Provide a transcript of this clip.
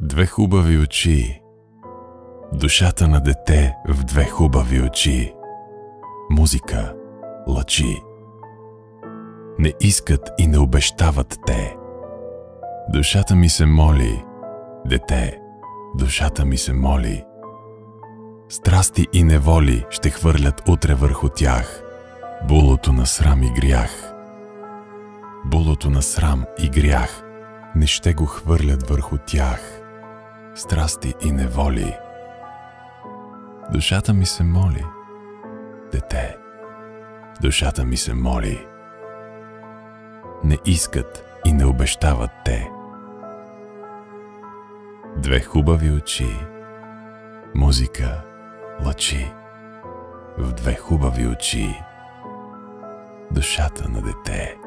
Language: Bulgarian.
Две хубави очи. Душата на дете в две хубави очи. Музика, лъчи. Не искат и не обещават те. Душата ми се моли, дете, душата ми се моли. Страсти и неволи ще хвърлят утре върху тях булото на срам и грях. Булото на срам и грях не ще го хвърлят върху тях. Страсти и неволи. Душата ми се моли, дете, душата ми се моли. Не искат и не обещават те. Две хубави очи, музика, лъчи. В две хубави очи, душата на дете.